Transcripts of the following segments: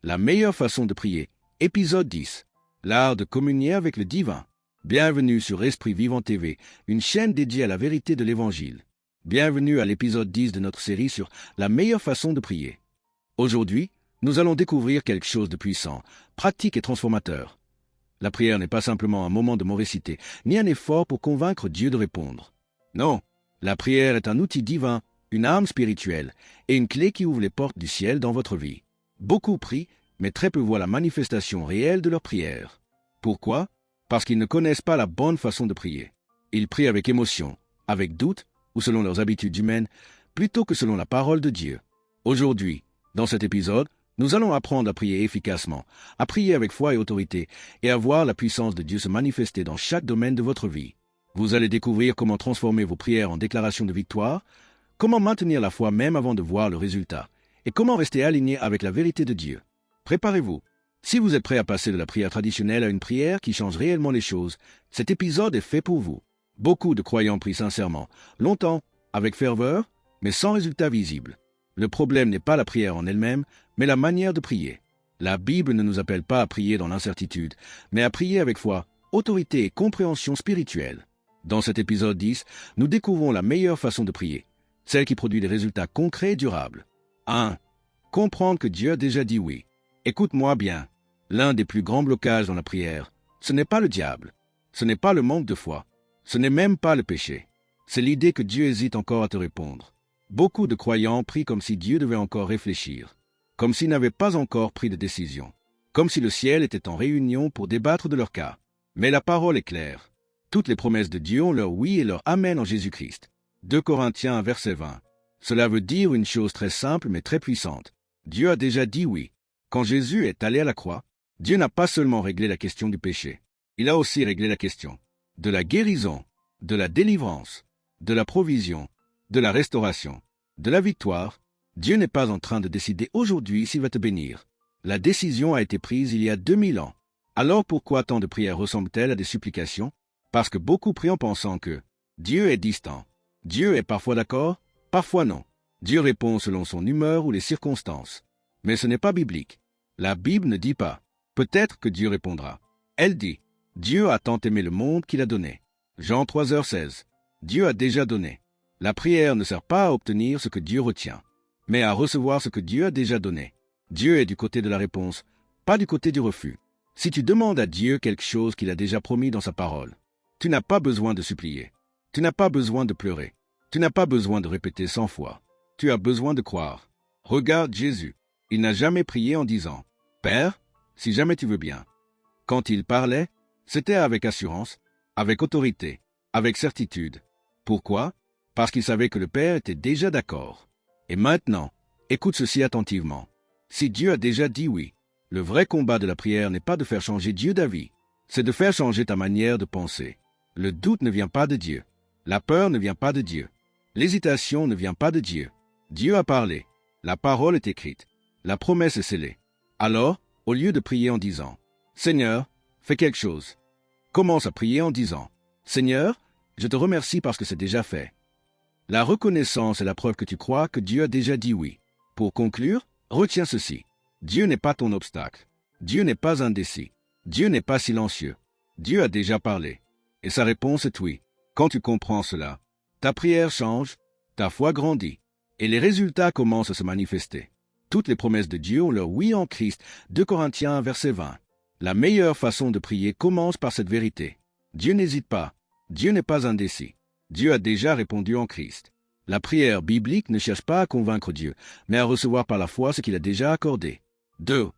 La meilleure façon de prier. Épisode 10. L'art de communier avec le divin. Bienvenue sur Esprit Vivant TV, une chaîne dédiée à la vérité de l'Évangile. Bienvenue à l'épisode 10 de notre série sur la meilleure façon de prier. Aujourd'hui, nous allons découvrir quelque chose de puissant, pratique et transformateur. La prière n'est pas simplement un moment de morosité, ni un effort pour convaincre Dieu de répondre. Non, la prière est un outil divin, une arme spirituelle et une clé qui ouvre les portes du ciel dans votre vie. Beaucoup prient, mais très peu voient la manifestation réelle de leur prière. Pourquoi? Parce qu'ils ne connaissent pas la bonne façon de prier. Ils prient avec émotion, avec doute ou selon leurs habitudes humaines, plutôt que selon la parole de Dieu. Aujourd'hui, dans cet épisode, nous allons apprendre à prier efficacement, à prier avec foi et autorité, et à voir la puissance de Dieu se manifester dans chaque domaine de votre vie. Vous allez découvrir comment transformer vos prières en déclarations de victoire, comment maintenir la foi même avant de voir le résultat, et comment rester aligné avec la vérité de Dieu. Préparez-vous. Si vous êtes prêt à passer de la prière traditionnelle à une prière qui change réellement les choses, cet épisode est fait pour vous. Beaucoup de croyants prient sincèrement, longtemps, avec ferveur, mais sans résultat visible. Le problème n'est pas la prière en elle-même, mais la manière de prier. La Bible ne nous appelle pas à prier dans l'incertitude, mais à prier avec foi, autorité et compréhension spirituelle. Dans cet épisode 10, nous découvrons la meilleure façon de prier, celle qui produit des résultats concrets et durables. 1. Comprendre que Dieu a déjà dit oui. Écoute-moi bien. L'un des plus grands blocages dans la prière, ce n'est pas le diable, ce n'est pas le manque de foi, ce n'est même pas le péché. C'est l'idée que Dieu hésite encore à te répondre. Beaucoup de croyants prient comme si Dieu devait encore réfléchir, comme s'il n'avait pas encore pris de décision, comme si le ciel était en réunion pour débattre de leur cas. Mais la parole est claire. Toutes les promesses de Dieu ont leur oui et leur amen en Jésus-Christ. 2 Corinthiens, verset 20. Cela veut dire une chose très simple mais très puissante. Dieu a déjà dit oui. Quand Jésus est allé à la croix, Dieu n'a pas seulement réglé la question du péché. Il a aussi réglé la question de la guérison, de la délivrance, de la provision, de la restauration, de la victoire. Dieu n'est pas en train de décider aujourd'hui s'il va te bénir. La décision a été prise il y a 2000 ans. Alors pourquoi tant de prières ressemblent-elles à des supplications? Parce que beaucoup prient en pensant que Dieu est distant. Dieu est parfois d'accord, parfois non. Dieu répond selon son humeur ou les circonstances. Mais ce n'est pas biblique. La Bible ne dit pas « peut-être que Dieu répondra ». Elle dit « Dieu a tant aimé le monde qu'il a donné ». Jean 3h16. Dieu a déjà donné. La prière ne sert pas à obtenir ce que Dieu retient, mais à recevoir ce que Dieu a déjà donné. Dieu est du côté de la réponse, pas du côté du refus. Si tu demandes à Dieu quelque chose qu'il a déjà promis dans sa parole, tu n'as pas besoin de supplier. Tu n'as pas besoin de pleurer. Tu n'as pas besoin de répéter 100 fois. Tu as besoin de croire. Regarde Jésus. Il n'a jamais prié en disant « Père, si jamais tu veux bien ». Quand il parlait, c'était avec assurance, avec autorité, avec certitude. Pourquoi? Parce qu'il savait que le Père était déjà d'accord. Et maintenant, écoute ceci attentivement. Si Dieu a déjà dit oui, le vrai combat de la prière n'est pas de faire changer Dieu d'avis, c'est de faire changer ta manière de penser. Le doute ne vient pas de Dieu. La peur ne vient pas de Dieu. L'hésitation ne vient pas de Dieu. Dieu a parlé. La parole est écrite. La promesse est scellée. Alors, au lieu de prier en disant « Seigneur, fais quelque chose », commence à prier en disant « Seigneur, je te remercie parce que c'est déjà fait ». La reconnaissance est la preuve que tu crois que Dieu a déjà dit oui. Pour conclure, retiens ceci. Dieu n'est pas ton obstacle. Dieu n'est pas indécis. Dieu n'est pas silencieux. Dieu a déjà parlé. Et sa réponse est oui. Quand tu comprends cela, ta prière change, ta foi grandit, et les résultats commencent à se manifester. Toutes les promesses de Dieu ont leur oui en Christ. 2 Corinthiens, verset 20. La meilleure façon de prier commence par cette vérité. Dieu n'hésite pas. Dieu n'est pas indécis. Dieu a déjà répondu en Christ. La prière biblique ne cherche pas à convaincre Dieu, mais à recevoir par la foi ce qu'il a déjà accordé. 2.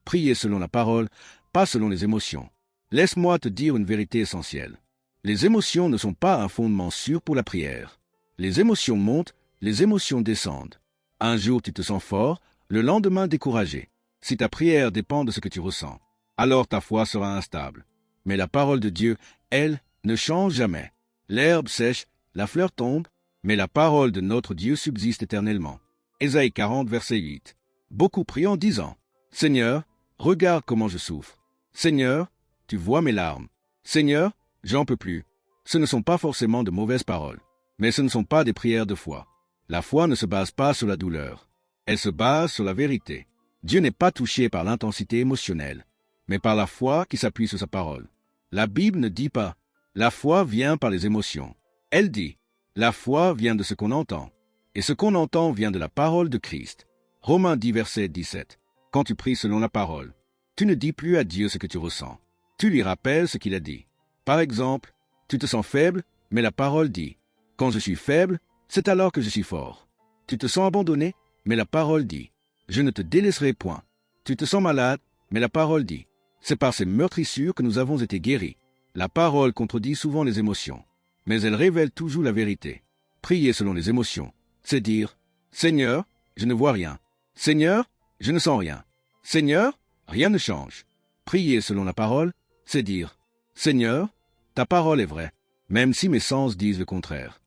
Prier selon la parole, pas selon les émotions. Laisse-moi te dire une vérité essentielle. Les émotions ne sont pas un fondement sûr pour la prière. Les émotions montent, les émotions descendent. Un jour tu te sens fort, le lendemain découragé. Si ta prière dépend de ce que tu ressens, alors ta foi sera instable. Mais la parole de Dieu, elle, ne change jamais. L'herbe sèche, la fleur tombe, mais la parole de notre Dieu subsiste éternellement. Ésaïe 40, verset 8. Beaucoup prient en disant « Seigneur, regarde comment je souffre. Seigneur, tu vois mes larmes. Seigneur, j'en peux plus. » Ce ne sont pas forcément de mauvaises paroles, mais ce ne sont pas des prières de foi. La foi ne se base pas sur la douleur. Elle se base sur la vérité. Dieu n'est pas touché par l'intensité émotionnelle, mais par la foi qui s'appuie sur sa parole. La Bible ne dit pas « la foi vient par les émotions ». Elle dit « la foi vient de ce qu'on entend, et ce qu'on entend vient de la parole de Christ ». Romains 10, verset 17. Quand tu pries selon la parole, tu ne dis plus à Dieu ce que tu ressens. Tu lui rappelles ce qu'il a dit. Par exemple, tu te sens faible, mais la parole dit « quand je suis faible, c'est alors que je suis fort ». Tu te sens abandonné, mais la parole dit « je ne te délaisserai point ». Tu te sens malade, mais la parole dit « c'est par ces meurtrissures que nous avons été guéris ». La parole contredit souvent les émotions, mais elle révèle toujours la vérité. Prier selon les émotions, c'est dire « Seigneur, je ne vois rien. Seigneur, je ne sens rien. Seigneur, rien ne change. » Prier selon la parole, c'est dire « Seigneur, ta parole est vraie, même si mes sens disent le contraire. »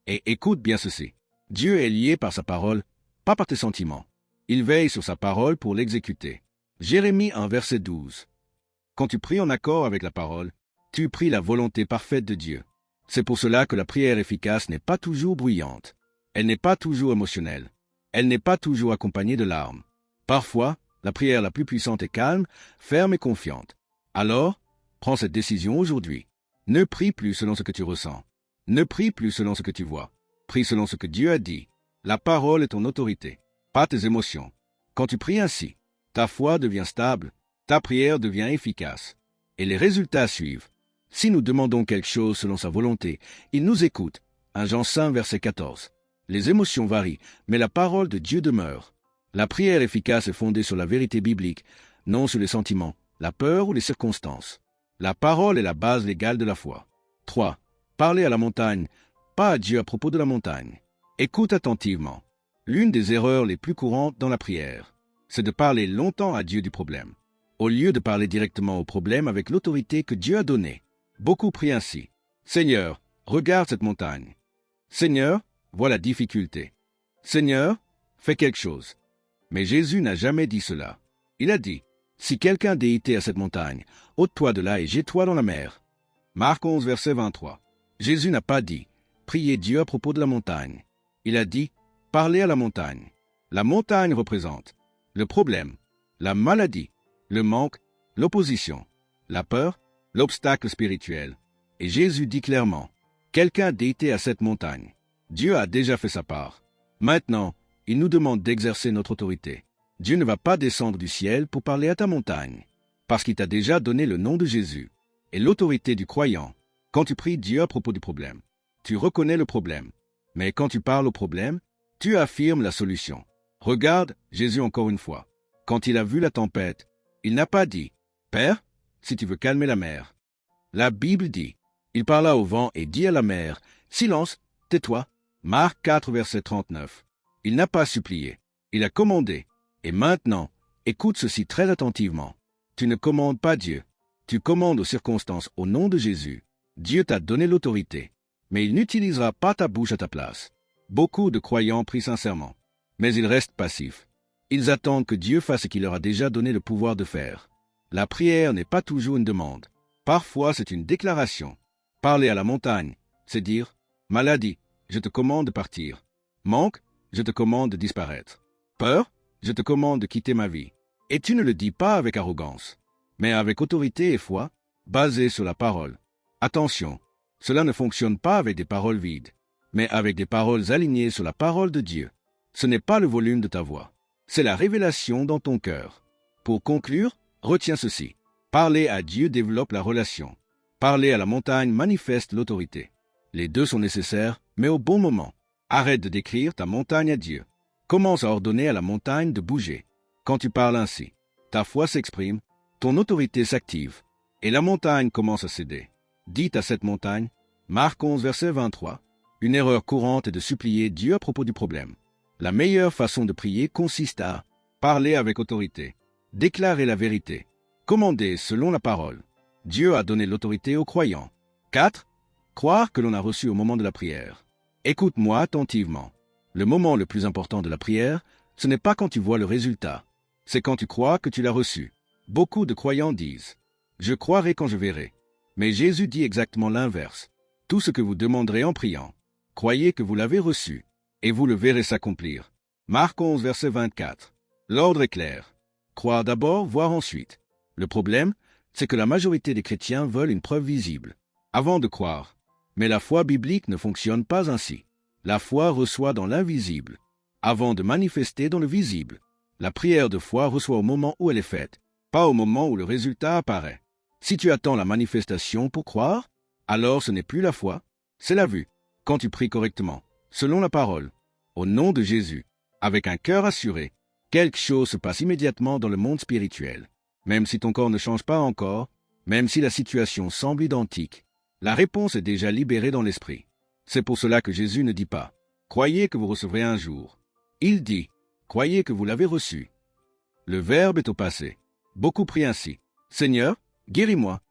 Et écoute bien ceci. Dieu est lié par sa parole, pas par tes sentiments. Il veille sur sa parole pour l'exécuter. Jérémie 1, verset 12. Quand tu pries en accord avec la parole, tu pries la volonté parfaite de Dieu. C'est pour cela que la prière efficace n'est pas toujours bruyante. Elle n'est pas toujours émotionnelle. Elle n'est pas toujours accompagnée de larmes. Parfois, la prière la plus puissante est calme, ferme et confiante. Alors, prends cette décision aujourd'hui. Ne prie plus selon ce que tu ressens. Ne prie plus selon ce que tu vois. Prie selon ce que Dieu a dit. La parole est ton autorité, pas tes émotions. Quand tu pries ainsi, ta foi devient stable, ta prière devient efficace. Et les résultats suivent. Si nous demandons quelque chose selon sa volonté, il nous écoute. 1 Jean 5, verset 14. Les émotions varient, mais la parole de Dieu demeure. La prière efficace est fondée sur la vérité biblique, non sur les sentiments, la peur ou les circonstances. La parole est la base légale de la foi. 3. Parler à la montagne, pas à Dieu à propos de la montagne. Écoute attentivement. L'une des erreurs les plus courantes dans la prière, c'est de parler longtemps à Dieu du problème, au lieu de parler directement au problème avec l'autorité que Dieu a donnée. Beaucoup prient ainsi. Seigneur, regarde cette montagne. Seigneur, vois la difficulté. Seigneur, fais quelque chose. Mais Jésus n'a jamais dit cela. Il a dit, si quelqu'un déité à cette montagne, ôte-toi de là et jette-toi dans la mer. Marc 11, verset 23. Jésus n'a pas dit, priez Dieu à propos de la montagne. Il a dit, parlez à la montagne. La montagne représente le problème, la maladie, le manque, l'opposition, la peur, l'obstacle spirituel. Et Jésus dit clairement, quelqu'un déité à cette montagne. Dieu a déjà fait sa part. Maintenant, il nous demande d'exercer notre autorité. Dieu ne va pas descendre du ciel pour parler à ta montagne, parce qu'il t'a déjà donné le nom de Jésus et l'autorité du croyant. Quand tu pries Dieu à propos du problème, tu reconnais le problème. Mais quand tu parles au problème, tu affirmes la solution. Regarde Jésus encore une fois. Quand il a vu la tempête, il n'a pas dit « Père, si tu veux calmer la mer ». La Bible dit « Il parla au vent et dit à la mer « Silence, tais-toi ». Marc 4, verset 39. Il n'a pas supplié, il a commandé. Et maintenant, écoute ceci très attentivement. Tu ne commandes pas Dieu, tu commandes aux circonstances au nom de Jésus. Dieu t'a donné l'autorité, mais il n'utilisera pas ta bouche à ta place. Beaucoup de croyants prient sincèrement, mais ils restent passifs. Ils attendent que Dieu fasse ce qu'il leur a déjà donné le pouvoir de faire. La prière n'est pas toujours une demande. Parfois, c'est une déclaration. Parler à la montagne, c'est dire « Maladie, je te commande de partir. Manque, je te commande de disparaître. Peur, je te commande de quitter ma vie. » Et tu ne le dis pas avec arrogance, mais avec autorité et foi, basée sur la parole. Attention, cela ne fonctionne pas avec des paroles vides, mais avec des paroles alignées sur la parole de Dieu. Ce n'est pas le volume de ta voix, c'est la révélation dans ton cœur. Pour conclure, retiens ceci. Parler à Dieu développe la relation. Parler à la montagne manifeste l'autorité. Les deux sont nécessaires, mais au bon moment. Arrête de décrire ta montagne à Dieu. Commence à ordonner à la montagne de bouger. Quand tu parles ainsi, ta foi s'exprime, ton autorité s'active, et la montagne commence à céder. Dites à cette montagne, Marc 11, verset 23, une erreur courante est de supplier Dieu à propos du problème. La meilleure façon de prier consiste à parler avec autorité, déclarer la vérité, commander selon la parole. Dieu a donné l'autorité aux croyants. 4. Croire que l'on a reçu au moment de la prière. Écoute-moi attentivement. Le moment le plus important de la prière, ce n'est pas quand tu vois le résultat, c'est quand tu crois que tu l'as reçu. Beaucoup de croyants disent « Je croirai quand je verrai ». Mais Jésus dit exactement l'inverse. Tout ce que vous demanderez en priant, croyez que vous l'avez reçu, et vous le verrez s'accomplir. Marc 11, verset 24. L'ordre est clair. Croire d'abord, voir ensuite. Le problème, c'est que la majorité des chrétiens veulent une preuve visible, avant de croire. Mais la foi biblique ne fonctionne pas ainsi. La foi reçoit dans l'invisible, avant de manifester dans le visible. La prière de foi reçoit au moment où elle est faite, pas au moment où le résultat apparaît. Si tu attends la manifestation pour croire, alors ce n'est plus la foi, c'est la vue. Quand tu pries correctement, selon la parole, au nom de Jésus, avec un cœur assuré, quelque chose se passe immédiatement dans le monde spirituel. Même si ton corps ne change pas encore, même si la situation semble identique, la réponse est déjà libérée dans l'esprit. C'est pour cela que Jésus ne dit pas « Croyez que vous recevrez un jour ». Il dit « Croyez que vous l'avez reçu ». Le verbe est au passé. Beaucoup prient ainsi « Seigneur, guéris-moi ».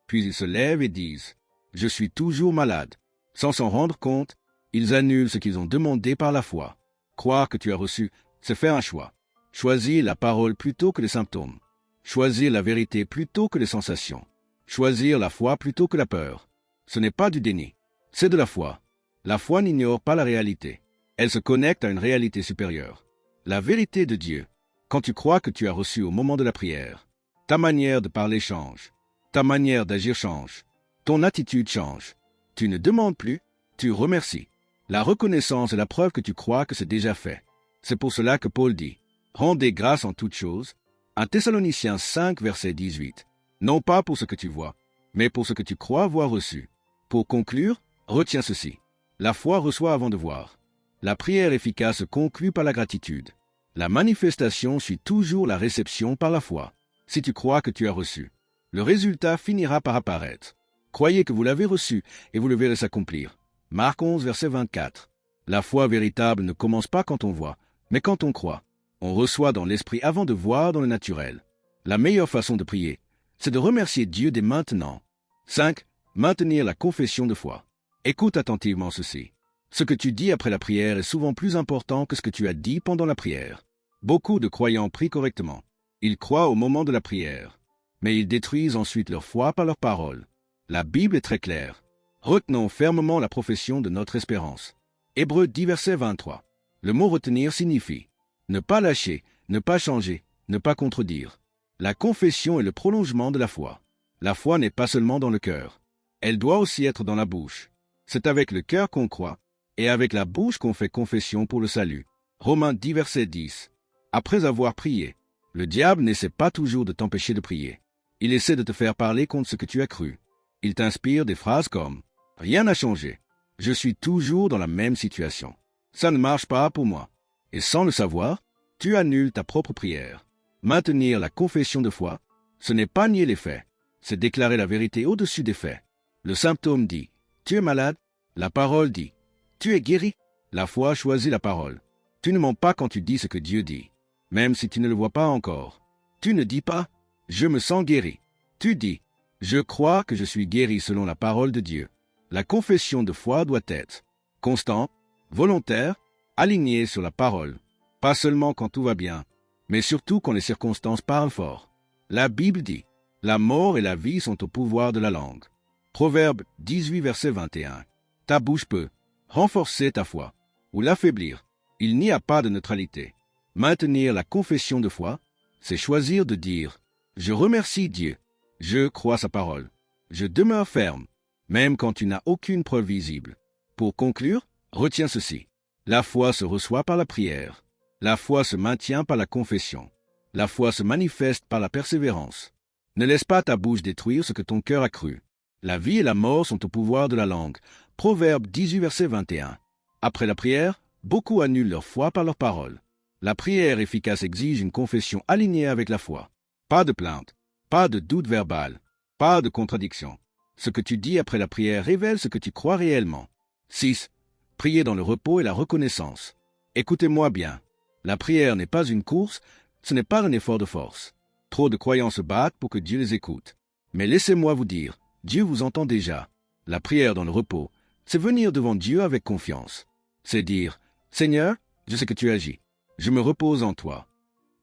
Puis ils se lèvent et disent « Je suis toujours malade ». Sans s'en rendre compte, ils annulent ce qu'ils ont demandé par la foi. Croire que tu as reçu, c'est faire un choix. Choisir la parole plutôt que les symptômes. Choisir la vérité plutôt que les sensations. Choisir la foi plutôt que la peur. Ce n'est pas du déni, c'est de la foi. La foi n'ignore pas la réalité. Elle se connecte à une réalité supérieure. La vérité de Dieu. Quand tu crois que tu as reçu au moment de la prière, ta manière de parler change. Ta manière d'agir change. Ton attitude change. Tu ne demandes plus, tu remercies. La reconnaissance est la preuve que tu crois que c'est déjà fait. C'est pour cela que Paul dit « Rendez grâce en toutes choses » 1 Thessaloniciens 5, verset 18. Non pas pour ce que tu vois, mais pour ce que tu crois avoir reçu. Pour conclure, retiens ceci. La foi reçoit avant de voir. La prière efficace conclut par la gratitude. La manifestation suit toujours la réception par la foi. Si tu crois que tu as reçu, le résultat finira par apparaître. Croyez que vous l'avez reçu et vous le verrez s'accomplir. Marc 11, verset 24. La foi véritable ne commence pas quand on voit, mais quand on croit. On reçoit dans l'esprit avant de voir dans le naturel. La meilleure façon de prier, c'est de remercier Dieu dès maintenant. 5. Maintenir la confession de foi. Écoute attentivement ceci. Ce que tu dis après la prière est souvent plus important que ce que tu as dit pendant la prière. Beaucoup de croyants prient correctement. Ils croient au moment de la prière, mais ils détruisent ensuite leur foi par leurs paroles. La Bible est très claire. Retenons fermement la profession de notre espérance. Hébreux 10, verset 23. Le mot retenir signifie ne pas lâcher, ne pas changer, ne pas contredire. La confession est le prolongement de la foi. La foi n'est pas seulement dans le cœur. Elle doit aussi être dans la bouche. C'est avec le cœur qu'on croit, et avec la bouche qu'on fait confession pour le salut. Romains 10, verset 10. Après avoir prié, le diable n'essaie pas toujours de t'empêcher de prier. Il essaie de te faire parler contre ce que tu as cru. Il t'inspire des phrases comme « Rien n'a changé. Je suis toujours dans la même situation. Ça ne marche pas pour moi. » Et sans le savoir, tu annules ta propre prière. Maintenir la confession de foi, ce n'est pas nier les faits, c'est déclarer la vérité au-dessus des faits. Le symptôme dit « Tu es malade ». La parole dit « Tu es guéri ». La foi choisit la parole. Tu ne mens pas quand tu dis ce que Dieu dit, même si tu ne le vois pas encore. Tu ne dis pas « Je me sens guéri ». Tu dis « Je crois que je suis guéri selon la parole de Dieu ». La confession de foi doit être constante, volontaire, alignée sur la parole. Pas seulement quand tout va bien, mais surtout quand les circonstances parlent fort. La Bible dit « La mort et la vie sont au pouvoir de la langue ». Proverbe 18, verset 21. Ta bouche peut renforcer ta foi ou l'affaiblir. Il n'y a pas de neutralité. Maintenir la confession de foi, c'est choisir de dire « Je remercie Dieu, je crois sa parole, je demeure ferme », même quand tu n'as aucune preuve visible. Pour conclure, retiens ceci. La foi se reçoit par la prière. La foi se maintient par la confession. La foi se manifeste par la persévérance. Ne laisse pas ta bouche détruire ce que ton cœur a cru. La vie et la mort sont au pouvoir de la langue. Proverbe 18, verset 21. Après la prière, beaucoup annulent leur foi par leurs paroles. La prière efficace exige une confession alignée avec la foi. Pas de plainte, pas de doute verbal, pas de contradiction. Ce que tu dis après la prière révèle ce que tu crois réellement. 6. Prier dans le repos et la reconnaissance. Écoutez-moi bien. La prière n'est pas une course, ce n'est pas un effort de force. Trop de croyants se battent pour que Dieu les écoute. Mais laissez-moi vous dire, Dieu vous entend déjà. La prière dans le repos, c'est venir devant Dieu avec confiance. C'est dire, Seigneur, je sais que tu agis. Je me repose en toi.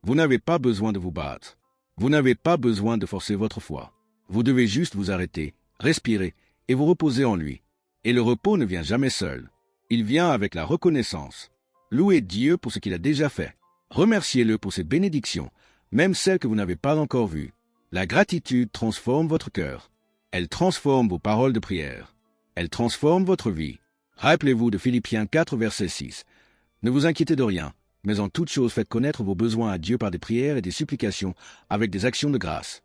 Vous n'avez pas besoin de vous battre. Vous n'avez pas besoin de forcer votre foi. Vous devez juste vous arrêter, respirer et vous reposer en lui. Et le repos ne vient jamais seul. Il vient avec la reconnaissance. Louez Dieu pour ce qu'il a déjà fait. Remerciez-le pour ses bénédictions. même celles que vous n'avez pas encore vues. La gratitude transforme votre cœur. Elle transforme vos paroles de prière. Elle transforme votre vie. Rappelez-vous de Philippiens 4, verset 6. Ne vous inquiétez de rien, mais en toute chose faites connaître vos besoins à Dieu par des prières et des supplications avec des actions de grâce.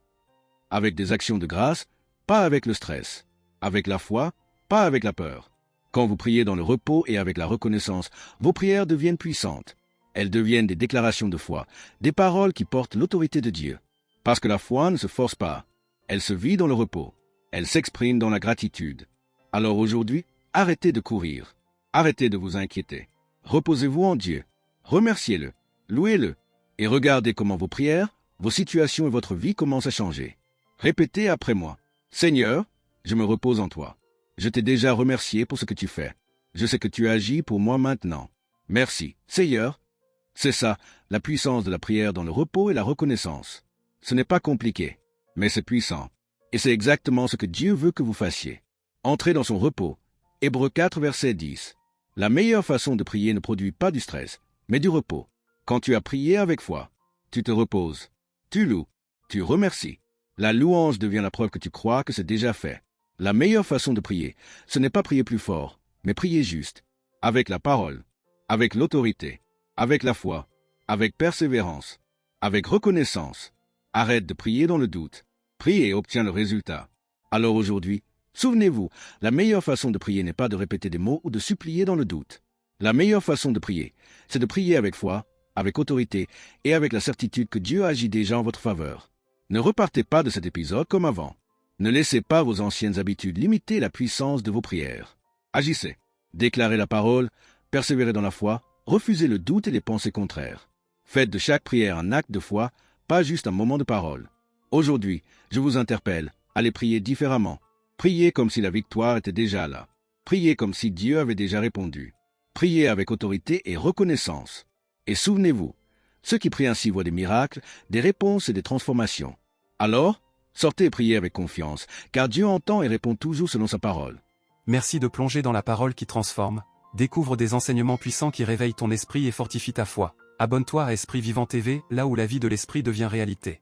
Avec des actions de grâce, pas avec le stress. Avec la foi, pas avec la peur. Quand vous priez dans le repos et avec la reconnaissance, vos prières deviennent puissantes. Elles deviennent des déclarations de foi, des paroles qui portent l'autorité de Dieu. Parce que la foi ne se force pas. Elle se vit dans le repos. Elle s'exprime dans la gratitude. Alors aujourd'hui, arrêtez de courir. Arrêtez de vous inquiéter. Reposez-vous en Dieu. Remerciez-le. Louez-le. Et regardez comment vos prières, vos situations et votre vie commencent à changer. Répétez après moi. Seigneur, je me repose en toi. Je t'ai déjà remercié pour ce que tu fais. Je sais que tu agis pour moi maintenant. Merci, Seigneur. C'est ça, la puissance de la prière dans le repos et la reconnaissance. Ce n'est pas compliqué, mais c'est puissant. Et c'est exactement ce que Dieu veut que vous fassiez. Entrez dans son repos. Hébreux 4, verset 10. La meilleure façon de prier ne produit pas du stress, mais du repos. Quand tu as prié avec foi, tu te reposes. Tu loues. Tu remercies. La louange devient la preuve que tu crois que c'est déjà fait. La meilleure façon de prier, ce n'est pas prier plus fort, mais prier juste, avec la parole, avec l'autorité, avec la foi, avec persévérance, avec reconnaissance. Arrête de prier dans le doute. Prie et obtiens le résultat. Alors aujourd'hui, souvenez-vous, la meilleure façon de prier n'est pas de répéter des mots ou de supplier dans le doute. La meilleure façon de prier, c'est de prier avec foi, avec autorité et avec la certitude que Dieu agit déjà en votre faveur. Ne repartez pas de cet épisode comme avant. Ne laissez pas vos anciennes habitudes limiter la puissance de vos prières. Agissez. Déclarez la parole, persévérez dans la foi, refusez le doute et les pensées contraires. Faites de chaque prière un acte de foi, pas juste un moment de parole. Aujourd'hui, je vous interpelle, allez prier différemment. Priez comme si la victoire était déjà là. Priez comme si Dieu avait déjà répondu. Priez avec autorité et reconnaissance. Et souvenez-vous, ceux qui prient ainsi voient des miracles, des réponses et des transformations. Alors, sortez et priez avec confiance, car Dieu entend et répond toujours selon sa parole. Merci de plonger dans la parole qui transforme. Découvre des enseignements puissants qui réveillent ton esprit et fortifient ta foi. Abonne-toi à Esprit Vivant TV, là où la vie de l'esprit devient réalité.